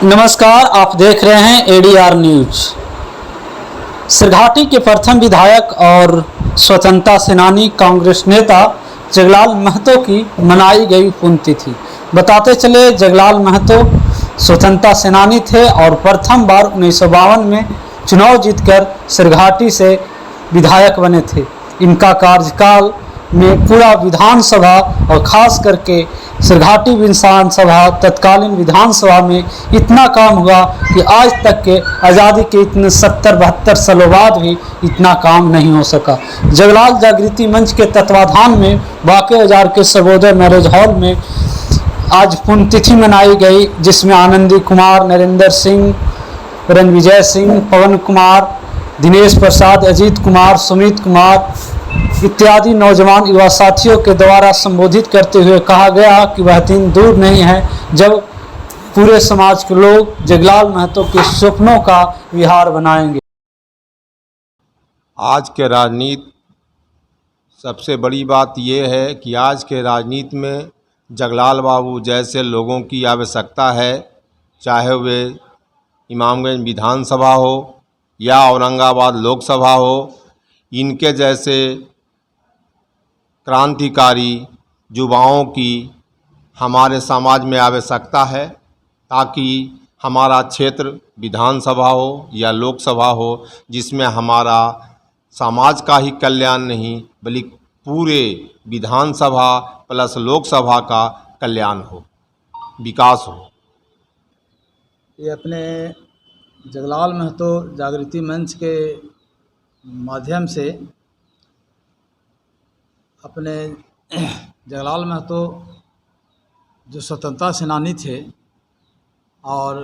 नमस्कार, आप देख रहे हैं एडीआर न्यूज। सिरघाटी के प्रथम विधायक और स्वतंत्रता सेनानी कांग्रेस नेता जगलाल महतो की मनाई गई पुण्यतिथि। बताते चले, जगलाल महतो स्वतंत्रता सेनानी थे और प्रथम बार 1952 में चुनाव जीतकर सिरघाटी से विधायक बने थे। इनका कार्यकाल में पूरा विधानसभा और ख़ास करके सिरघाटी विधानसभा तत्कालीन विधानसभा में इतना काम हुआ कि आज तक के आज़ादी के इतने 70-72 सालों बाद भी इतना काम नहीं हो सका। जगलाल जागृति मंच के तत्वाधान में बांके बाजार के सर्वोदय मैरिज हॉल में आज पुण्यतिथि मनाई गई, जिसमें आनंदी कुमार, नरेंद्र सिंह, रणविजय सिंह, पवन कुमार, दिनेश प्रसाद, अजीत कुमार, सुमित कुमार इत्यादि नौजवान युवा साथियों के द्वारा संबोधित करते हुए कहा गया कि वह दिन दूर नहीं है जब पूरे समाज के लोग जगलाल महतो के सपनों का विहार बनाएंगे। आज के राजनीति सबसे बड़ी बात यह है कि आज के राजनीति में जगलाल बाबू जैसे लोगों की आवश्यकता है, चाहे वे इमामगंज विधानसभा हो या औरंगाबाद लोकसभा हो। इनके जैसे क्रांतिकारी युवाओं की हमारे समाज में आवश्यकता है, ताकि हमारा क्षेत्र विधानसभा हो या लोकसभा हो, जिसमें हमारा समाज का ही कल्याण नहीं बल्कि पूरे विधानसभा प्लस लोकसभा का कल्याण हो, विकास हो। ये अपने जगलाल महतो जागृति मंच के माध्यम से अपने जगलाल महतो जो स्वतंत्रता सेनानी थे और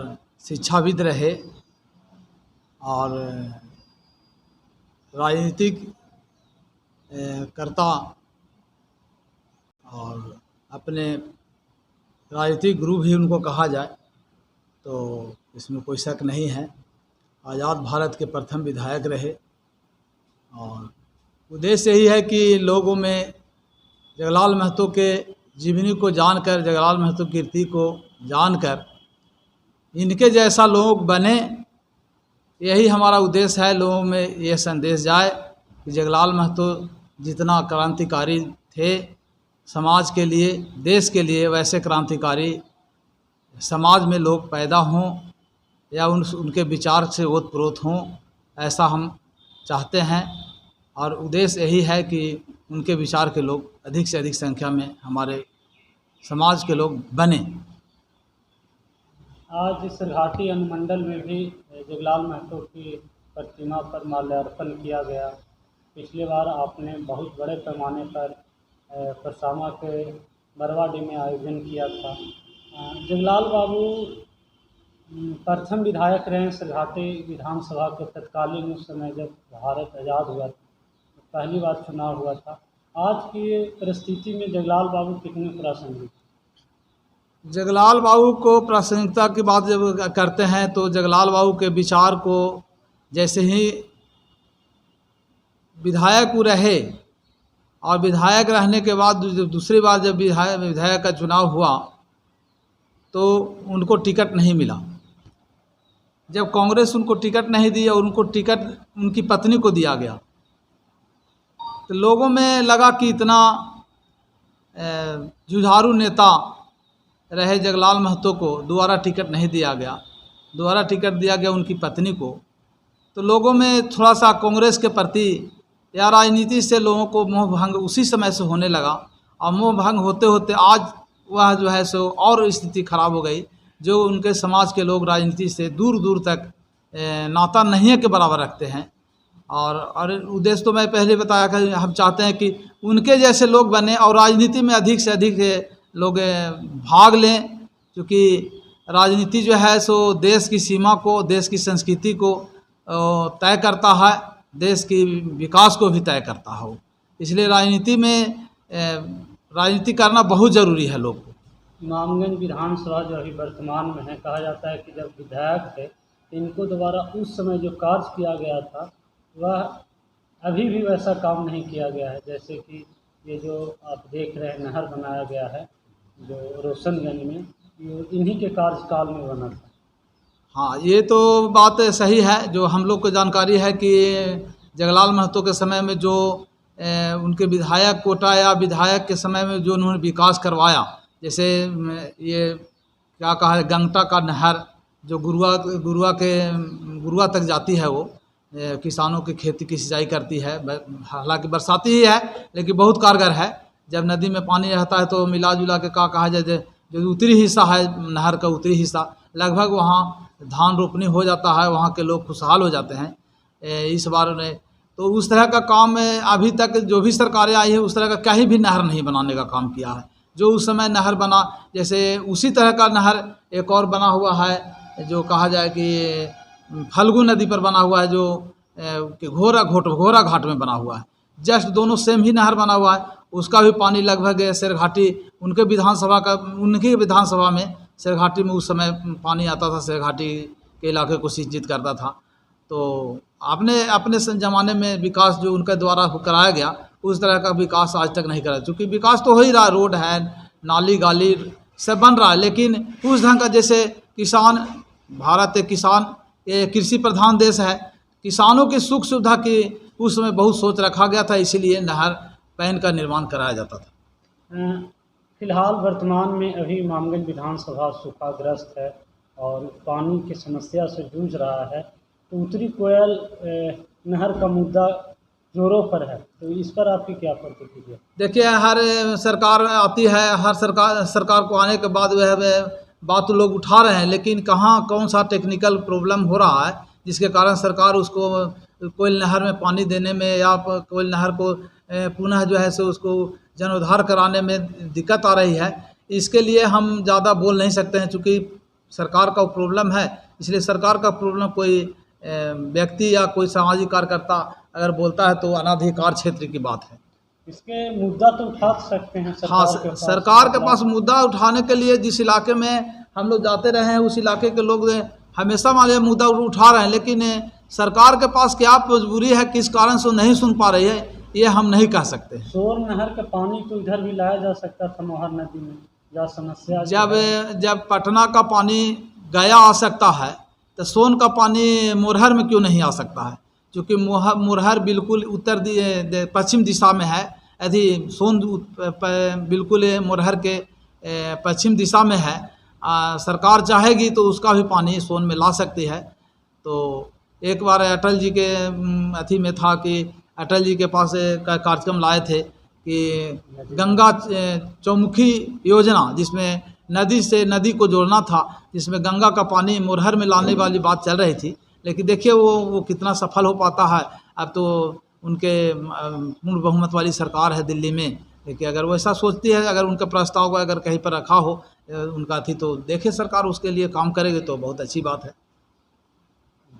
शिक्षाविद रहे और राजनीतिक कर्ता और अपने राजनीतिक गुरु भी उनको कहा जाए तो इसमें कोई शक नहीं है। आज़ाद भारत के प्रथम विधायक रहे और उद्देश्य यही है कि लोगों में जगलाल महतो के जीवनी को जानकर, जगलाल महतो की कीर्ति को जानकर इनके जैसा लोग बने, यही हमारा उद्देश्य है। लोगों में यह संदेश जाए कि जगलाल महतो जितना क्रांतिकारी थे समाज के लिए, देश के लिए, वैसे क्रांतिकारी समाज में लोग पैदा हों या उनके विचार से ओतप्रोत हों, ऐसा हम चाहते हैं। और उद्देश्य यही है कि उनके विचार के लोग अधिक से अधिक संख्या में हमारे समाज के लोग बने। आज सिरघाटी अनुमंडल में भी जगलाल महतो की प्रतिमा पर माल्यार्पण किया गया। पिछली बार आपने बहुत बड़े पैमाने पर परसामा के बरवाडी में आयोजन किया था। जगलाल बाबू प्रथम विधायक रहे सिरघाटी विधानसभा के तत्कालीन, उस समय जब भारत आज़ाद हुआ था, पहली बार चुनाव हुआ था। आज की परिस्थिति में जगलाल बाबू कितने प्रासंगिक? जगलाल बाबू को प्रासंगिकता की बात जब करते हैं तो जगलाल बाबू के विचार को, जैसे ही विधायक वो रहे और विधायक रहने के बाद दूसरी बार जब विधायक का चुनाव हुआ तो उनको टिकट नहीं मिला। जब कांग्रेस उनको टिकट नहीं दी और उनको टिकट उनकी पत्नी को दिया गया तो लोगों में लगा कि इतना जुझारू नेता रहे जगलाल महतो को दोबारा टिकट नहीं दिया गया, दोबारा टिकट दिया गया उनकी पत्नी को। तो लोगों में थोड़ा सा कांग्रेस के प्रति या राजनीति से लोगों को मोह भंग उसी समय से होने लगा और मोह भंग होते होते आज वह जो है सो और स्थिति खराब हो गई। जो उनके समाज के लोग राजनीति से दूर दूर तक नाता नहीं के बराबर रखते हैं। और उद्देश्य तो मैं पहले बताया कि हम चाहते हैं कि उनके जैसे लोग बने और राजनीति में अधिक से अधिक लोग भाग लें, क्योंकि राजनीति जो है सो देश की सीमा को, देश की संस्कृति को तय करता है, देश की विकास को भी तय करता हो। इसलिए राजनीति में राजनीति करना बहुत ज़रूरी है लोग को। इमामगंज विधानसभा जो अभी वर्तमान में है, कहा जाता है कि जब विधायक थे इनको दोबारा उस समय जो कार्य किया गया था वह अभी भी वैसा काम नहीं किया गया है। जैसे कि ये जो आप देख रहे हैं नहर बनाया गया है जो रोशनगंज में, ये इन्हीं के कार्यकाल में बना था। हाँ, ये तो बात सही है। जो हम लोग को जानकारी है कि जगलाल महतो के समय में जो उनके विधायक कोटा या विधायक के समय में जो उन्होंने विकास करवाया, जैसे ये क्या कहा है, गंगटा का नहर जो गुरुआ तक जाती है, वो किसानों की खेती की सिंचाई करती है। हालांकि बरसाती ही है लेकिन बहुत कारगर है। जब नदी में पानी रहता है तो मिला जुला के क्या कहा जाए, जो उत्तरी हिस्सा है नहर का उत्तरी हिस्सा, लगभग वहाँ धान रोपनी हो जाता है, वहाँ के लोग खुशहाल हो जाते हैं। इस बार ने तो उस तरह का काम अभी तक जो भी सरकारें आई है उस तरह का कहीं भी नहर नहीं बनाने का काम किया है। जो उस समय नहर बना, जैसे उसी तरह का नहर एक और बना हुआ है जो कहा जाए कि फल्गु नदी पर बना हुआ है, जो कि घोरा घाट में बना हुआ है। जस्ट दोनों सेम ही नहर बना हुआ है। उसका भी पानी लगभग शेरघाटी उनकी विधानसभा में शेरघाटी में उस समय पानी आता था, शेरघाटी के इलाके को सिंचित करता था। तो अपने ज़माने में विकास जो उनके द्वारा कराया गया उस तरह का विकास आज तक नहीं करा। चूँकि विकास तो हो ही रहा, रोड है, नाली गाली सब बन रहा है, लेकिन उस ढंग का जैसे भारत एक कृषि प्रधान देश है, किसानों की सुख सुविधा की उस समय बहुत सोच रखा गया था, इसीलिए नहर पैन का निर्माण कराया जाता था। फिलहाल वर्तमान में अभी इमामगंज विधानसभा सूखाग्रस्त है और पानी की समस्या से जूझ रहा है। तो उत्तरी कोयल नहर का मुद्दा जोरों पर है, तो इस पर आपकी क्या प्रतिक्रिया? देखिए, हर सरकार आती है, हर सरकार को आने के बाद वह बात तो लोग उठा रहे हैं, लेकिन कहाँ कौन सा टेक्निकल प्रॉब्लम हो रहा है जिसके कारण सरकार उसको कोयल नहर में पानी देने में या कोयल नहर को पुनः जो है सो उसको जीर्णोद्धार कराने में दिक्कत आ रही है। इसके लिए हम ज़्यादा बोल नहीं सकते हैं, चूँकि सरकार का प्रॉब्लम है। इसलिए सरकार का प्रॉब्लम कोई व्यक्ति या कोई सामाजिक कार्यकर्ता अगर बोलता है तो अनाधिकार क्षेत्र की बात है। इसके मुद्दा तो उठा सकते हैं हाँ, सरकार के पास मुद्दा उठाने के लिए जिस इलाके में हम लोग जाते रहे हैं उस इलाके के लोग हमेशा वाले मुद्दा उठा रहे हैं, लेकिन सरकार के पास क्या मजबूरी है, किस कारण से नहीं सुन पा रही है, ये हम नहीं कह सकते। सोर नहर का पानी तो इधर भी लाया जा सकता था, मोहर नदी में, या समस्या जब पटना का पानी गया आ सकता है तो सोन का पानी मोरहर में क्यों नहीं आ सकता है? क्योंकि मोरहर बिल्कुल पश्चिम दिशा में है, यदि सोन बिल्कुल मोरहर के पश्चिम दिशा में है। सरकार चाहेगी तो उसका भी पानी सोन में ला सकती है। तो एक बार अटल जी के अथी में था कि अटल जी के पास का कार्यक्रम लाए थे कि गंगा चौमुखी योजना, जिसमें नदी से नदी को जोड़ना था, जिसमें गंगा का पानी मोरहर में लाने वाली बात चल रही थी। लेकिन देखिए वो कितना सफल हो पाता है। अब तो उनके पूर्ण बहुमत वाली सरकार है दिल्ली में, लेकिन अगर वो ऐसा सोचती है, अगर उनका प्रस्ताव को अगर कहीं पर रखा हो उनका थी, तो देखे सरकार उसके लिए काम करेगी तो बहुत अच्छी बात है।